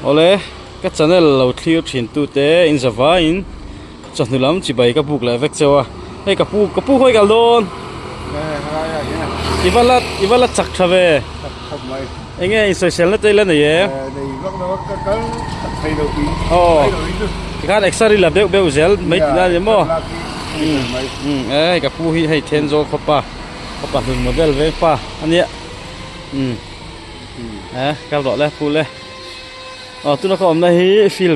ole cái channel lâu thiêu thìn tu te in Java in channel lam chỉ bay cái bục lại vek chewa hey cái bục hoi gal don iwala chak thave anh nghe social net lên này cái extra là beu gel mấy na gì mo cái bục hi hay ten zo khopa hình model về pa anh nhé cái đó là bục lên tu nó có này feel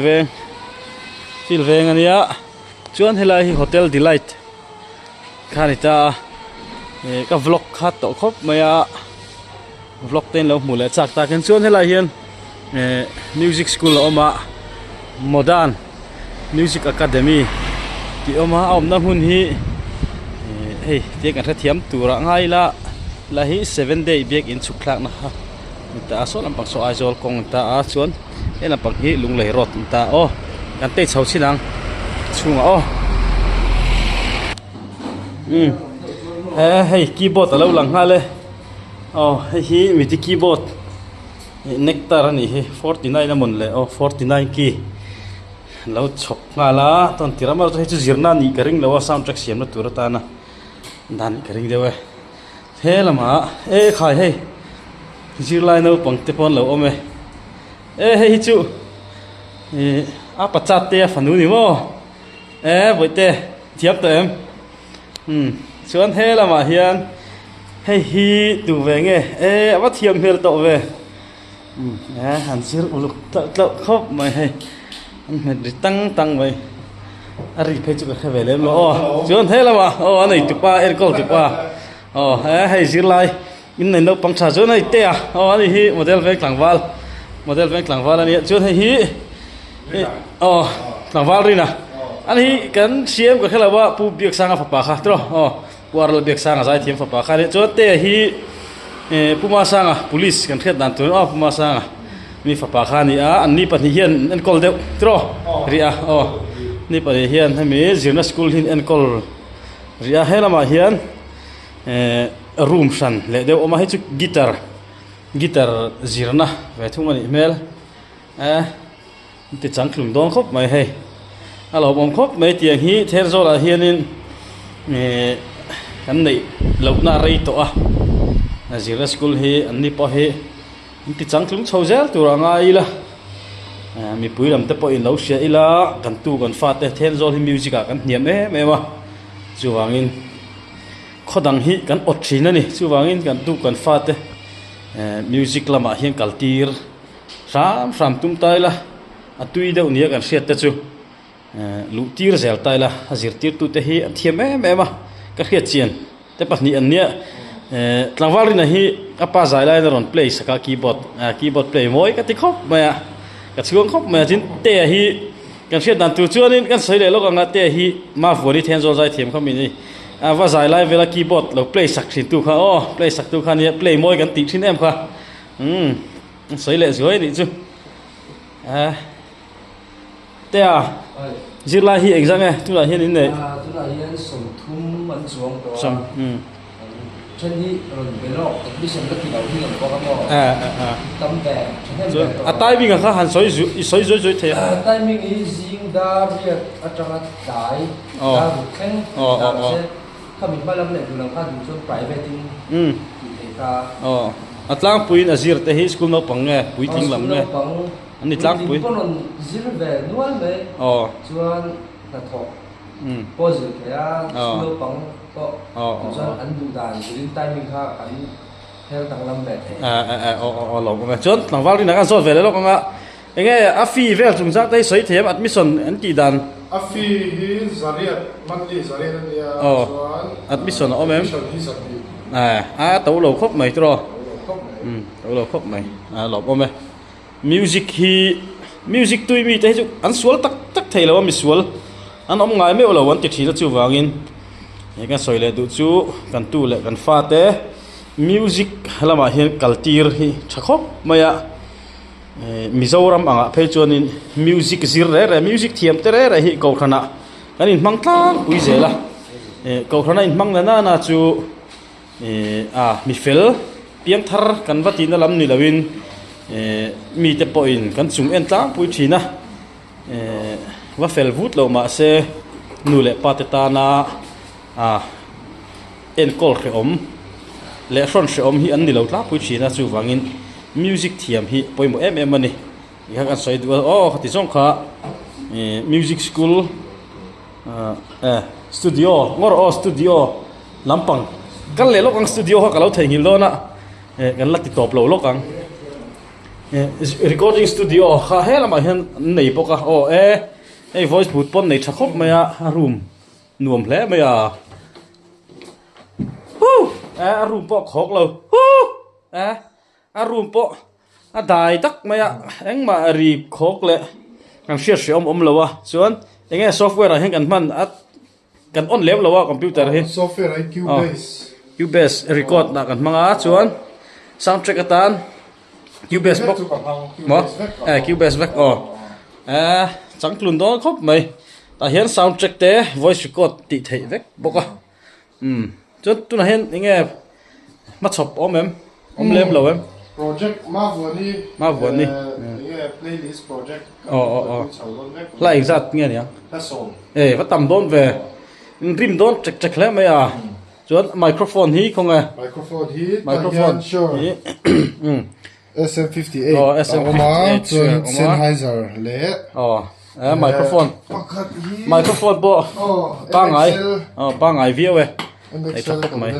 về anh nhé chuan helai hi hotel delight khanita cái vlog khát tổ khóc mày vlog tên là mùa lễ chạc ta khen chuan helai hiền music school ở mà modern music academy thì ở mà ông năm hun hi hey tiếng anh thiam tu ra ngay là hi 7 day back in chuk lak na ha ta so lam pak so ai zol kong ta chuan e lam pak hi lung lei rot ta o kan te chho chinang chunga o hey keyboard alo lang ha le hi mi ti keyboard nectar ani hi 49 na mon le 49 key lo chok nga la ton tiramar to hi chu zirna ni karing lo soundtrack siam na tur ta na dan karing dewe he lama khai hey zirlai no pangte pon lo ome hey chu pachat te phanu ni mo boite thiap to em chuan he lama hian hey hi tu ve nge ava thiam hel to ve han sir uluk ta khop mai hey an met tang mai ari phe chu ka ve lem lo chuan he lama anei tu pa erkol tu pa hey zirlai in nei no pangcha chuan ai te ani hi model vek tlangwal ani chuan hi tlangwal rina anh hi kan siam ka khela wa pu biak sanga fa pa kha tro puar biak sanga zai thiam fa pa kha le cho te hi puma sanga police kan khet dan tu puma sanga mi fa pa kha ni an ni pa ni hian en kol deu tro ria ni pa ni hian hemi zirna school hin en kol ria hela ma hian room san le deu oma hi chu guitar zirna ve thung ani mel ti chang klum dong khop mai hei alo bom khop mấy tiếng hi theo zo là hiền in anh này lâu na rây to zira school hi anh đi po hi ti chang klung chau zel tu ra ngai la mi pui lam te po in lo sia ila kan tu kan fa te theo zo hi music kan niam me ma chu wangin khodang hi kan ot thina ni chu wangin kan tu kan fa te music lama hian kaltir ram tum tai la atui deuh nia kan hriat te chu lu tir zel tai la hazir tir tu te hi thiam me ma ka khiat chian te pahni an nia tlangwal rin hi apa zai lai na ron play saka keyboard play moi ka ti khop ma ka chuang khop ma jin te hi kan khiat dan tu chuan in kan sei le lo ka te hi ma vori then zo zai thiam khami ni wa zai lai vela keyboard lo play sak thin tu kha play sak tu kha ni play moi kan ti thin em kha sei le zoi ni chu te zirlai hi exam tu la hian in nei tu la hian som thum an chuang to som chen hi ron belo admission ka ti lo hi lam ko ka mo tam ve chen timing kha han soi zoi the timing is jing da riat atanga dai da khen khamin balam le du lam kha du chon private in ti ka atlang puin azir te hi school no pange pui ting lam nge ani tlang pui ponon zir ve nual me chuan ta thok pose ya school pang to chuan an du dan din timing kha an hel tang lam ve lo ma chon tlangwal rin kan so ve lo ka enge a fee vel chung jak dai soi them admission an ti dan a fee hi zariat monthly zariat ania chuan admission o mem hi zati to lo khop mai tro to lo khop mai lo o me music tui mi te chu an sual tak thei lo mi sual an om ngai me lo wan ti thina chu wangin e kan soile du chu kan tu le kan fa te music halama hian kaltir hi thakop maya mizoram anga phei chuanin music zir re music thiam te re hi ko khana kanin mangtlang pui zela ko khana in mang na chu mi fel piang thar kan vati na lam ni lawin mi te po in kan chung en tlang pui thina wa fel vut lo ma se nu le pa te ta na en kol khe om le ron she om hi an ni lo tla pui thina chu wangin music thiam hi poimo em ani ha kan soi du ti song kha music school studio ngor studio lampang kan le lokang studio ha kalau thei ngil do na kan lati top lo lokang recording studio kha hela ma hen nei poka voice put pon nei thakop maya room nuam hle maya room po khok lo room po dai tak maya eng ma ri khok le kan share om lo wa chuan enge software hen kan man at kan on level lo wa computer hi software ai Cubase Cubase record na kan manga chuan soundtrack atan Cubase box mo Cubase vek chẳng luôn đó khóc mày ta hiện soundtrack te voice record ti thei vek boka chút tu na hen nghe mắt chop om lem lo em project Mavoni playlist project lại exact nghe nhỉ bắt tầm đón về rim đón check lẽ mày chút microphone hi không microphone sure SM58 SM58 Sennheiser le microphone bo ba ngai view we ai chắc mày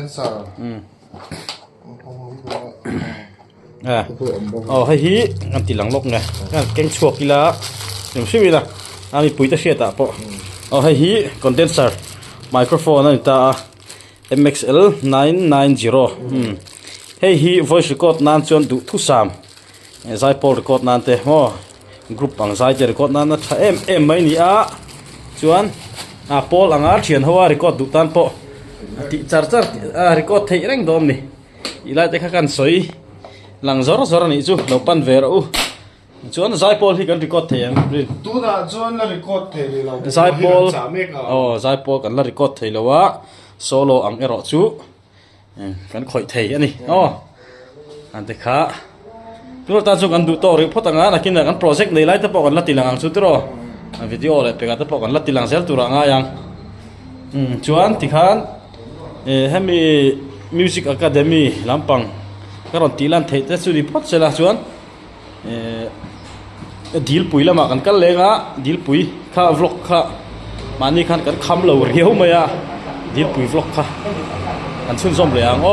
hay hi anh ti lang lok nè keng chuak kila nim simi la ami puita sia ta po hay hi condenser microphone anh ta MXL 990 hey hi voice record nan chon du thu sam zai pol record nan te ho group ang zai te record nan na tha em mai ni a chuan pol anga thian hoa record du tan po ti char record thei reng dom ni ilai te kha kan soi lang zor ni chu no pan ver u chuan zai pol hi kan record thei ang tu da chuan la record thei lo zai pol kan la record thei lo wa solo ang ero chu kan khoi thei ani ante kha tu ta chu kan du to ri photanga na kin kan project nei lai ta po kan la tilang ang chu tro video le pe ga ta po kan la tilang sel tura nga yang chuan ti khan hemi music academy lampang karon tilan thei ta chu ri phot sela chuan dil pui lama kan kal lenga dil pui kha vlog kha mani khan kan kham lo riau maya dil pui vlog kha an chun zom le ang